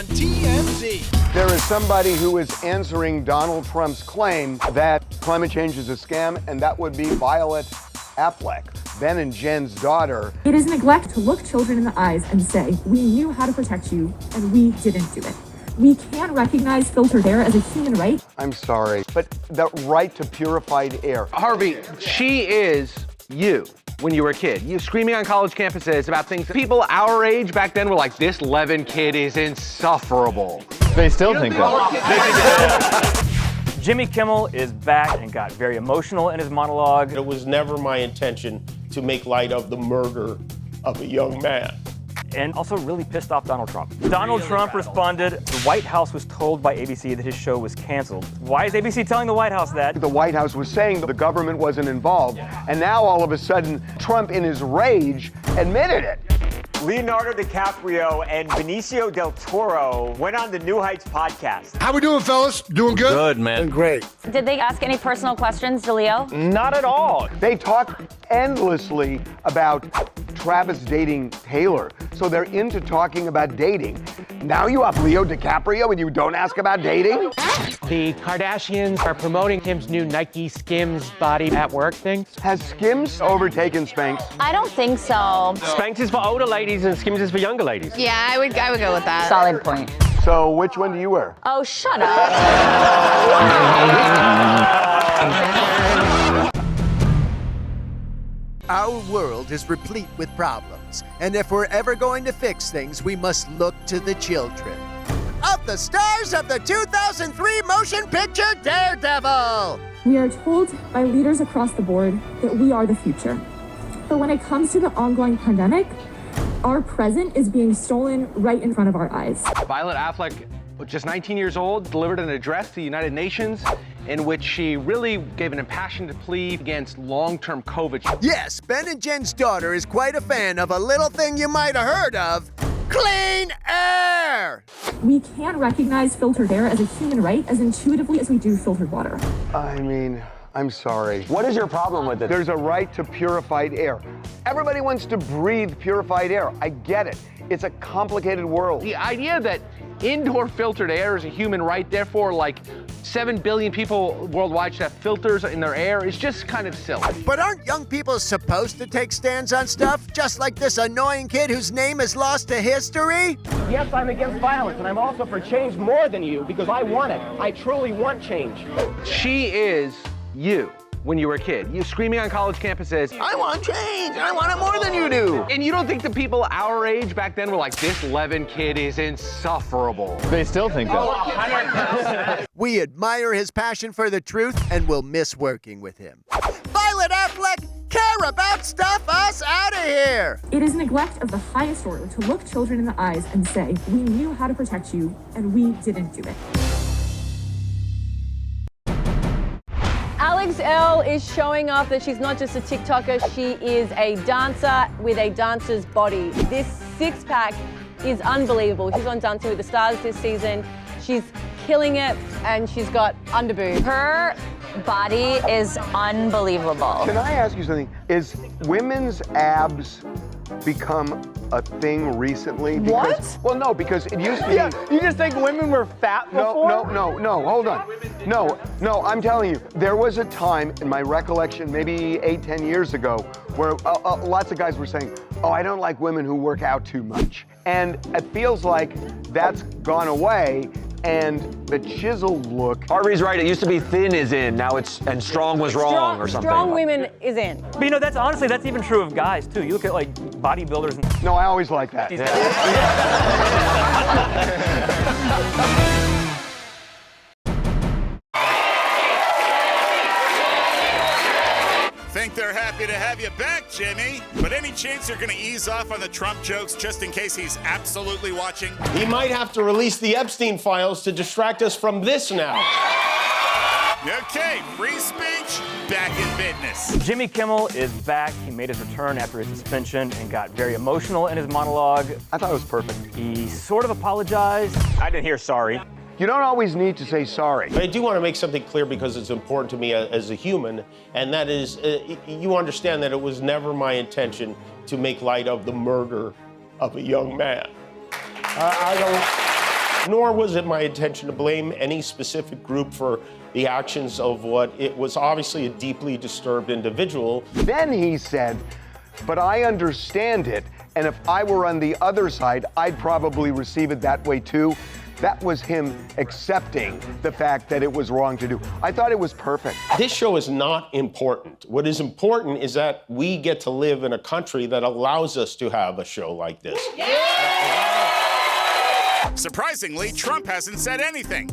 on TMZ. There is somebody who is answering Donald Trump's claim that climate change is a scam, and that would be Violet Affleck, Ben and Jen's daughter. It is neglect to look children in the eyes and say, we knew how to protect you, and we didn't do it. We can recognize filtered air as a human right. I'm sorry, but the right to purified air. Harvey, she is you when you were a kid. You screaming on college campuses about things that people our age back then were like, this Levin kid is insufferable. They still think that. Jimmy Kimmel is back and got very emotional in his monologue. It was never my intention to make light of the murder of a young man. And also really pissed off Donald Trump. Donald Trump responded, the White House was told by ABC that his show was canceled. Why is ABC telling the White House that? The White House was saying that the government wasn't involved, and now all of a sudden, Trump in his rage admitted it. Leonardo DiCaprio and Benicio del Toro went on the New Heights podcast. How we doing, fellas? Doing good? Good, man. Great. Did they ask any personal questions to Leo? Not at all. They talk endlessly about Travis dating Taylor, so they're into talking about dating. Now you have Leo DiCaprio and you don't ask about dating? The Kardashians are promoting Kim's new Nike Skims body at work thing. Has Skims overtaken Spanx? I don't think so. Spanx is for older ladies and Skims is for younger ladies. Yeah, I would go with that. Solid point. So which one do you wear? Oh, shut up. Our world is replete with problems, and if we're ever going to fix things, we must look to the children. Of the stars of the 2003 motion picture Daredevil! We are told by leaders across the board that we are the future. But when it comes to the ongoing pandemic, our present is being stolen right in front of our eyes. Violet Affleck, just 19 years old, delivered an address to the United Nations in which she really gave an impassioned plea against long-term COVID. Yes, Ben and Jen's daughter is quite a fan of a little thing you might have heard of, clean air! We can recognize filtered air as a human right as intuitively as we do filtered water. I mean, I'm sorry. What is your problem with it? There's a right to purified air. Everybody wants to breathe purified air. I get it. It's a complicated world. The idea that indoor filtered air is a human right, therefore like 7 billion people worldwide should have filters in their air is just kind of silly. But aren't young people supposed to take stands on stuff? Just like this annoying kid whose name is lost to history? Yes, I'm against violence, and I'm also for change more than you because I want it. I truly want change. She is you when you were a kid. You screaming on college campuses, I want change, I want it more than you do. And you don't think the people our age back then were like, this Levin kid is insufferable. They still think that. We admire his passion for the truth and will miss working with him. Violet Affleck, care about stuff us out of here! It is neglect of the highest order to look children in the eyes and say, we knew how to protect you, and we didn't do it. Alex L is showing off that she's not just a TikToker, she is a dancer with a dancer's body. This six-pack is unbelievable. She's on Dancing with the Stars this season. She's killing it, and she's got underboob. Her body is unbelievable. Can I ask you something? Is women's abs become a thing recently? Because, well, no, because it used to be. Yeah, you just think women were fat before? No, hold on. No, I'm telling you, there was a time in my recollection, maybe 8-10 years ago, where lots of guys were saying, oh, I don't like women who work out too much. And it feels like that's gone away, and the chiseled look. Harvey's right, it used to be thin is in, now it's, and strong was wrong or something. Strong women is in. But you know, that's honestly, that's even true of guys too. You look at like bodybuilders. And No, I always like that. Think they're happy to have you back, Jimmy. But any chance you're going to ease off on the Trump jokes just in case he's absolutely watching? He might have to release the Epstein files to distract us from this now. Okay, free speech, back in business. Jimmy Kimmel is back. He made his return after his suspension and got very emotional in his monologue. I thought it was perfect. He sort of apologized. I didn't hear sorry. You don't always need to say sorry. I do want to make something clear because it's important to me as a human, and that is, you understand that it was never my intention to make light of the murder of a young man. Nor was it my intention to blame any specific group for the actions of what it was obviously a deeply disturbed individual. Then he said, but I understand it, and if I were on the other side, I'd probably receive it that way too. That was him accepting the fact that it was wrong to do. I thought it was perfect. This show is not important. What is important is that we get to live in a country that allows us to have a show like this. Surprisingly, Trump hasn't said anything.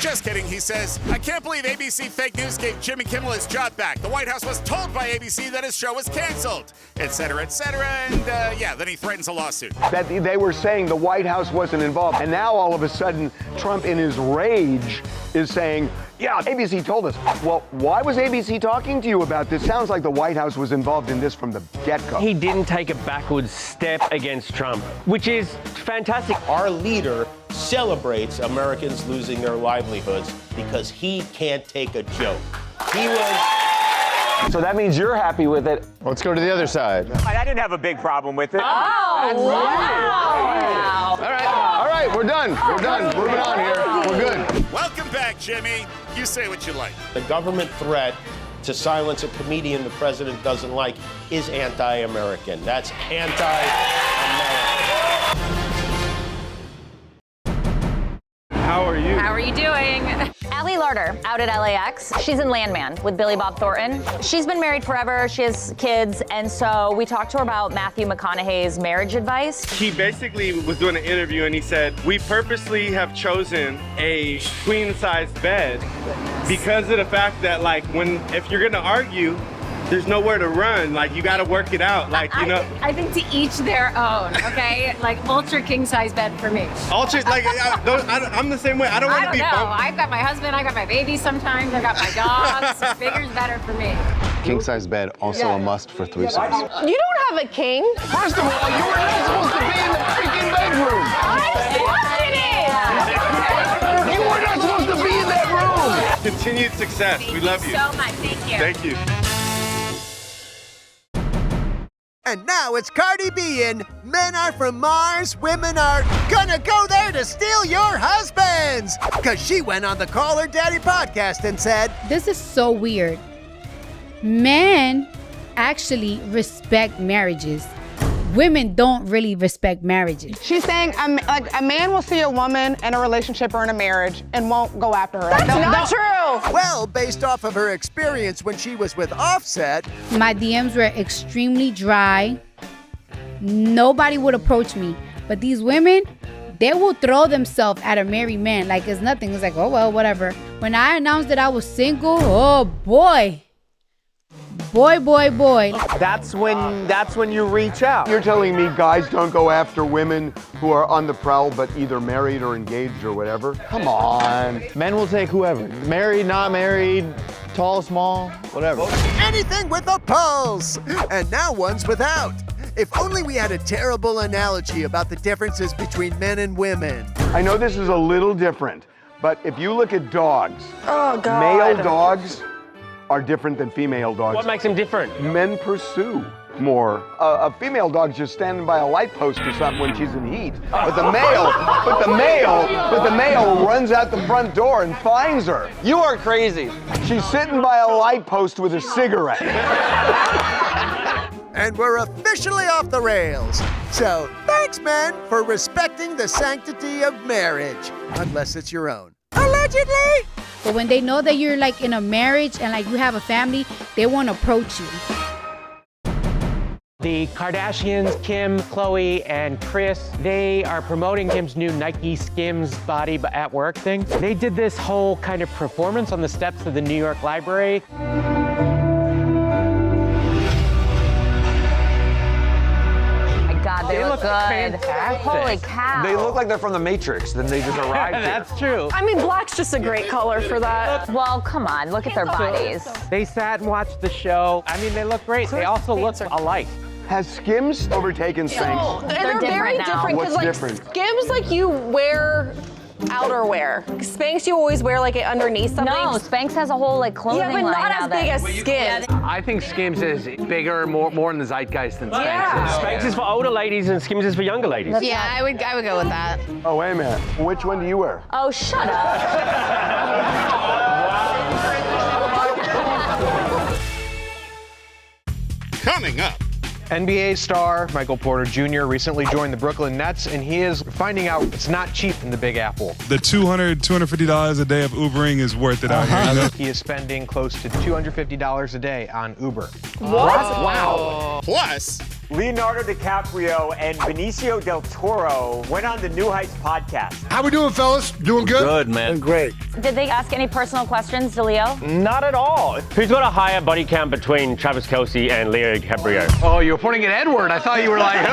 Just kidding, he says. I can't believe ABC fake news gave Jimmy Kimmel his job back. The White House was told by ABC that his show was canceled, etc., etc., and yeah, then he threatens a lawsuit. That they were saying the White House wasn't involved, and now all of a sudden, Trump in his rage is saying, yeah, ABC told us. Well, why was ABC talking to you about this? Sounds like the White House was involved in this from the get-go. He didn't take a backwards step against Trump, which is fantastic. Our leader celebrates Americans losing their livelihoods because he can't take a joke. He was... So that means you're happy with it. Let's go to the other side. I didn't have a big problem with it. Oh, wow. All right, we're done. We're done. Moving on here. We're good. Welcome back, Jimmy. You say what you like. The government threat to silence a comedian the president doesn't like is anti-American. That's anti-American. How are you? How are you doing? Allie Larder, out at LAX. She's in Landman with Billy Bob Thornton. She's been married forever. She has kids. And so we talked to her about Matthew McConaughey's marriage advice. He basically was doing an interview and he said, we purposely have chosen a queen-sized bed because of the fact that, like, if you're gonna argue, there's nowhere to run. Like, you gotta work it out. Like, you know. I think to each their own, okay? Like, ultra king size bed for me. Ultra, like, I'm the same way. I don't want to be bumped. I've got my husband, I got my baby sometimes, I got my dogs. So bigger's better for me. King size bed, also a must for threesomes. You don't have a king. First of all, you were not supposed to be in the freaking bedroom. You were not supposed to be in that room. Continued success. We love you. So much. Thank you. Thank you. And now it's Cardi B in Men Are From Mars, Women Are Gonna Go There to Steal Your Husbands! Because she went on the Call Her Daddy podcast and said, this is so weird. Men actually respect marriages. Women don't really respect marriages. She's saying like a man will see a woman in a relationship or in a marriage and won't go after her. That's not true! Well, based off of her experience when she was with Offset, my DMs were extremely dry. Nobody would approach me. But these women, they will throw themselves at a married man like it's nothing. It's like, oh, well, whatever. When I announced that I was single, oh, boy. Boy. That's when you reach out. You're telling me guys don't go after women who are on the prowl but either married or engaged or whatever? Come on. Men will take whoever. Married, not married, tall, small, whatever. anything with a pulse! And now one's without. If only we had a terrible analogy about the differences between men and women. I know this is a little different, but if you look at dogs, oh, God. Male dogs are different than female dogs. What makes them different? Men pursue more. A female dog's just standing by a light post or something when she's in heat. But the male runs out the front door and finds her. You are crazy. She's sitting by a light post with a cigarette. And we're officially off the rails. So thanks, men, for respecting the sanctity of marriage, unless it's your own. Allegedly! But when they know that you're like in a marriage and like you have a family, they won't approach you. The Kardashians, Kim, Khloe, and Kris, they are promoting Kim's new Nike Skims body at work thing. They did this whole kind of performance on the steps of the New York Library. God, they look good. Fantastic. Holy cow. They look like they're from the Matrix, then they just arrived here. That's true. I mean, black's just a great color for that. Well, come on, look at their bodies. They sat and watched the show. I mean, they look great. They also look alike. Has Skims overtaken Spanx? And they're very different. What's like, different? Skims, like you wear outerwear. Spanx you always wear like it underneath something. No, Spanx has a whole like clothing Yeah, but line not now as big as Skims. I think Skims is bigger, more in the zeitgeist than Spanx Yeah. is. Spanx is for older ladies and Skims is for younger ladies. Yeah, I would go with that. Oh, wait a minute. Which one do you wear? Oh, shut up. Coming up. NBA star Michael Porter Jr. recently joined the Brooklyn Nets, and he is finding out it's not cheap in the Big Apple. The $250 a day of Ubering is worth it out here. You know? He is spending close to $250 a day on Uber. What? Wow. Plus, Leonardo DiCaprio and Benicio del Toro went on the New Heights podcast. How we doing, fellas? Doing good? Good, man. Great. Did they ask any personal questions to Leo? Not at all. Who's got a higher body count between Travis Kelce and Leo DiCaprio? Oh, you were pointing at Edward. I thought you were like,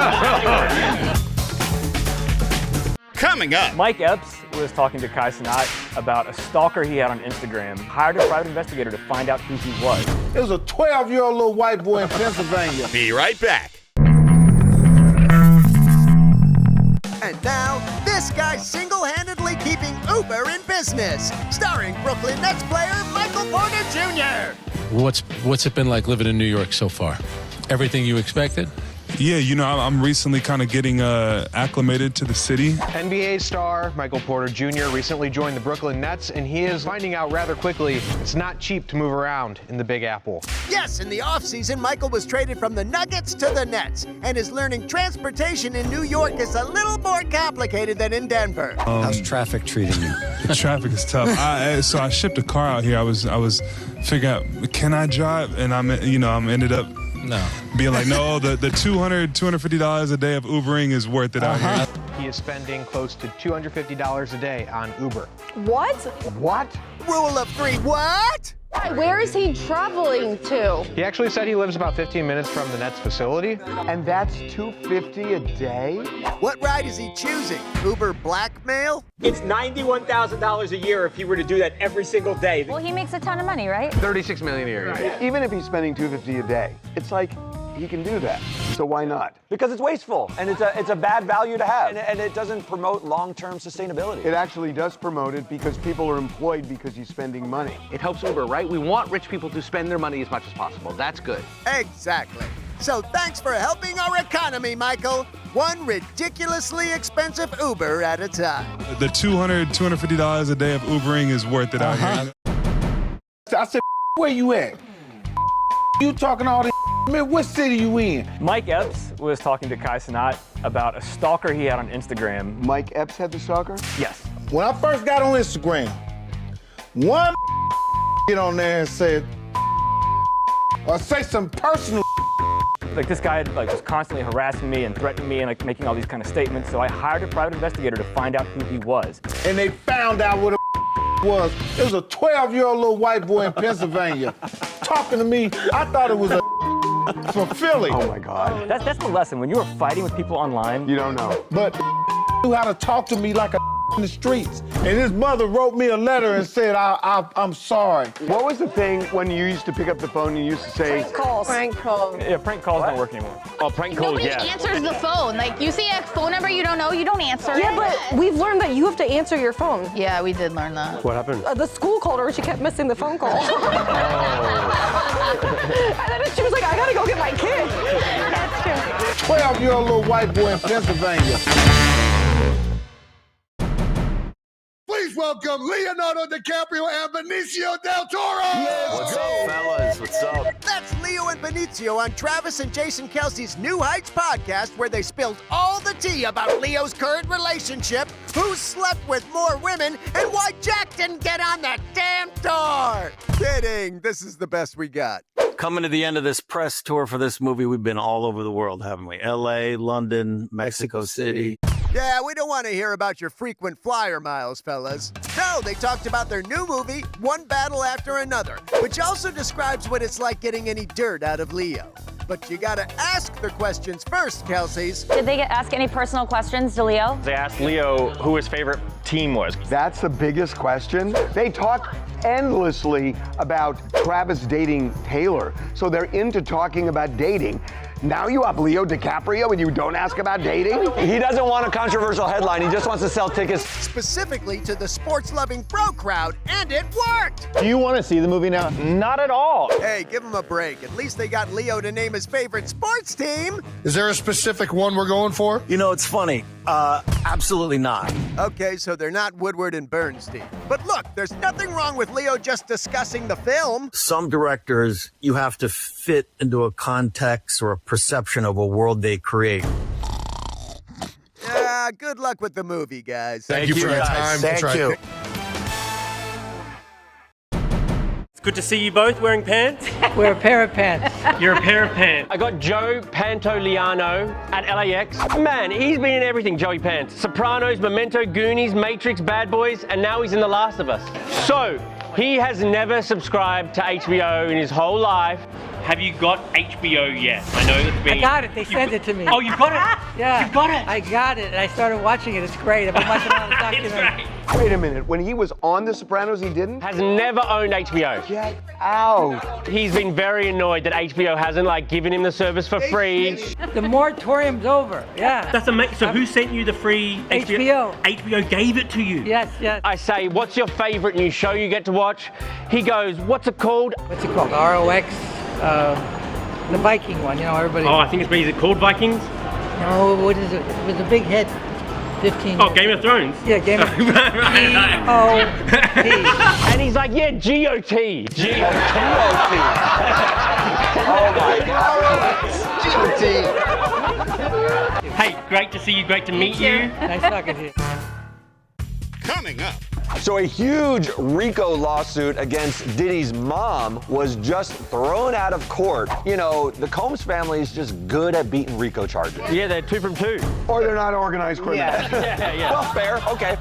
coming up. Mike Epps was talking to Kai Cenat about a stalker he had on Instagram, hired a private investigator to find out who he was. It was a 12-year-old little white boy in Pennsylvania. Be right back. And now, this guy's single-handedly keeping Uber in business, starring Brooklyn Nets player Michael Porter Jr. What's it been like living in New York so far? Everything you expected? Yeah, you know, I'm recently kind of getting acclimated to the city. NBA star Michael Porter Jr. recently joined the Brooklyn Nets, and he is finding out rather quickly it's not cheap to move around in the Big Apple. Yes, in the offseason, Michael was traded from the Nuggets to the Nets and is learning transportation in New York is a little more complicated than in Denver. How's traffic treating you? The traffic is tough. So I shipped a car out here. I was figuring out, can I drive? And I'm ended up being like, no, the $250 a day of Ubering is worth it out here. He is spending close to $250 a day on Uber. What? What? Rule of three, what? Where is he traveling to? He actually said he lives about 15 minutes from the Nets facility. And that's $250 a day? What ride is he choosing? Uber blackmail? It's $91,000 a year if he were to do that every single day. Well, he makes a ton of money, right? $36 million a year. Even if he's spending $250 a day, it's like he can do that. So why not? Because it's wasteful, and it's a bad value to have, and it doesn't promote long-term sustainability. It actually does promote it because people are employed because he's spending money. It helps Uber, right? We want rich people to spend their money as much as possible. That's good. Exactly. So thanks for helping our economy, Michael. One ridiculously expensive Uber at a time. The $250 a day of Ubering is worth it out here. I said, where you at? You talking all this? Man, what city you in? Mike Epps was talking to Kai Cenat about a stalker he had on Instagram. Mike Epps had the stalker? Yes. When I first got on Instagram, one get on there and said, or say some personal. Like this guy was constantly harassing me and threatening me and like making all these kind of statements. So I hired a private investigator to find out who he was. And they found out what was. It was a 12-year-old little white boy in Pennsylvania talking to me. I thought it was a from Philly. Oh my God. That's the lesson. When you are fighting with people online, you don't know. But knew how to talk to me like a in the streets. And his mother wrote me a letter and said, I'm sorry. What was the thing when you used to pick up the phone and you used to say? Prank calls. Prank calls. Yeah, prank calls don't work anymore. Oh, prank calls, Nobody yeah. answers the phone. Like, you see a phone number you don't know, you don't answer it. Yeah, but we've learned that you have to answer your phone. Yeah, we did learn that. What happened? The school called her and she kept missing the phone call. And then she was like, I gotta go get my kid. That's true. 12-year-old little white boy in Pennsylvania. Please welcome Leonardo DiCaprio and Benicio del Toro! What's up, fellas? What's up? That's Leo and Benicio on Travis and Jason Kelce's New Heights podcast, where they spilled all the tea about Leo's current relationship, who slept with more women, and why Jack didn't get on that damn tour. Kidding. This is the best we got. Coming to the end of this press tour for this movie, we've been all over the world, haven't we? LA, London, Mexico City. Yeah, we don't want to hear about your frequent flyer miles, fellas. No, they talked about their new movie, One Battle After Another, which also describes what it's like getting any dirt out of Leo. But you gotta ask the questions first, Kelce's. Did they ask any personal questions to Leo? They asked Leo who his favorite team was. That's the biggest question. They talk endlessly about Travis dating Taylor, so they're into talking about dating. Now you up Leo DiCaprio and you don't ask about dating? He doesn't want a controversial headline. He just wants to sell tickets. Specifically to the sports-loving bro crowd, and it worked! Do you want to see the movie now? Not at all. Hey, give him a break. At least they got Leo to name his favorite sports team. Is there a specific one we're going for? You know, it's funny. Absolutely not. Okay, so they're not Woodward and Bernstein. But look, there's nothing wrong with Leo just discussing the film. Some directors, you have to fit into a context or a perception of a world they create. Yeah, good luck with the movie, guys. Thank you for your time. Thank you. It's good to see you both wearing pants. We're a pair of pants. You're a pair of pants. I got Joe Pantoliano at LAX. Man, he's been in everything, Joey Pants. Sopranos, Memento, Goonies, Matrix, Bad Boys, and now he's in The Last of Us. So, he has never subscribed to HBO in his whole life. Have you got HBO yet? I know that's been... I got it. They sent it to me. Oh, you've got it? Yeah. You've got it? I got it, and I started watching it. It's great. I've been watching all the documentaries. Wait a minute, when he was on The Sopranos, he didn't? Has never owned HBO. Get out. He's been very annoyed that HBO hasn't, given him the service for free. The moratorium's over. Yeah. That's amazing. So who sent you the free HBO? HBO gave it to you? Yes, yes. I say, what's your favorite new show you get to watch? He goes, what's it called? What's it called? ROX? The Viking one, everybody. Oh, I think is it called Vikings? No, what is it? It was a big hit 15 years. Game of Thrones? Yeah, Game of Thrones. G-O-T. And he's like, yeah, G-O-T. G-O-T. Oh my God. G-O-T. Hey, great to see you, great to meet you. Nice talking to you. Coming up. So a huge RICO lawsuit against Diddy's mom was just thrown out of court. You know, the Combs family is just good at beating RICO charges. Yeah, they're 2 from 2. Or they're not organized criminals. Yeah. Well, fair, okay.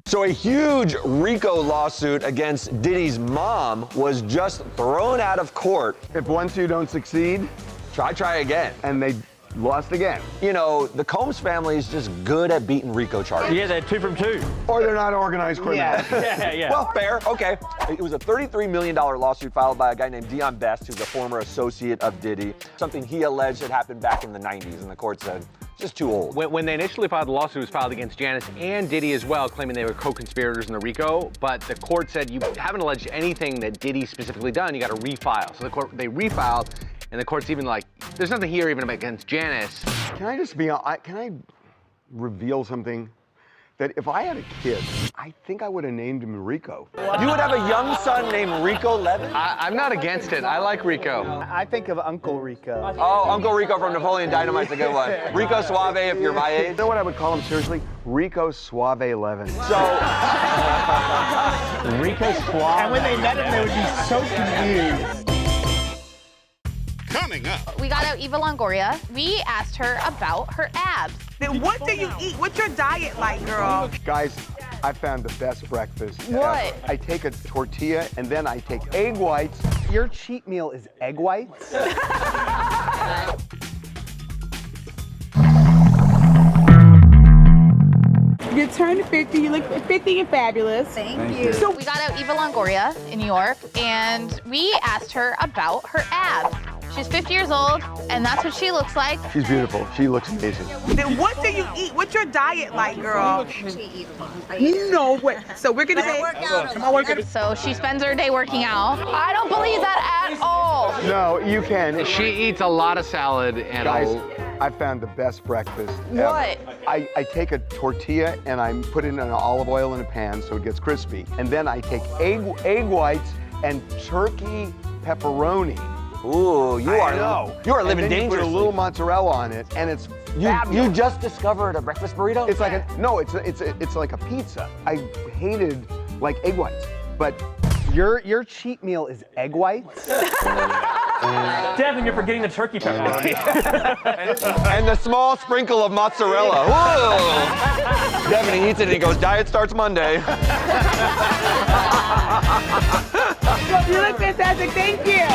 So a huge RICO lawsuit against Diddy's mom was just thrown out of court. If once you don't succeed, try again. And they lost again. You know, the Combs family is just good at beating RICO charges. Yeah, they're 2 from 2. Or they're not organized criminals. Yeah. Well, fair, okay. It was a $33 million lawsuit filed by a guy named Dion Best, who's a former associate of Diddy. Something he alleged had happened back in the 90s, and the court said, just too old. When they initially filed the lawsuit, it was filed against Janice and Diddy as well, claiming they were co-conspirators in the RICO, but the court said you haven't alleged anything that Diddy specifically done, you gotta refile. So they refiled, and the court's even like, there's nothing here even against Janice. Can I just can I reveal something? That if I had a kid, I think I would have named him Rico. You would have a young son named Rico Levin? I'm not against it. I like Rico. I think of Uncle Rico. Oh, Uncle Rico from Napoleon Dynamite's a good one. Rico Suave if you're my age. You know what I would call him, seriously? Rico Suave Levin. So, Rico Suave. And when they met him, they would be so confused. Coming up. We got out Eva Longoria. We asked her about her abs. Then what do you eat? What's your diet like, girl? Guys, I found the best breakfast What? ever. I take a tortilla and then I take egg whites. Your cheat meal is egg whites? You turned 50, you look 50 and fabulous. Thank you. So we got out Eva Longoria in New York, and we asked her about her abs. She's 50 years old, and that's what she looks like. She's beautiful. She looks amazing. Then what do you eat? What's your diet like, girl? No way. So we're gonna say, So she spends her day working out. I don't believe that at all. No, you can. She eats a lot of salad and Guys, I found the best breakfast ever. What? I take a tortilla and I put it in olive oil in a pan so it gets crispy. And then I take egg whites and turkey pepperoni. Ooh, you are living and then you put a little mozzarella on it, and it's you just discovered a breakfast burrito? It's like it's like a pizza. I hated egg whites, but your cheat meal is egg whites? Devin, you're forgetting the turkey pepperoni. And the small sprinkle of mozzarella. Whoa! Devin, he eats it and he goes, diet starts Monday. You look fantastic, thank you.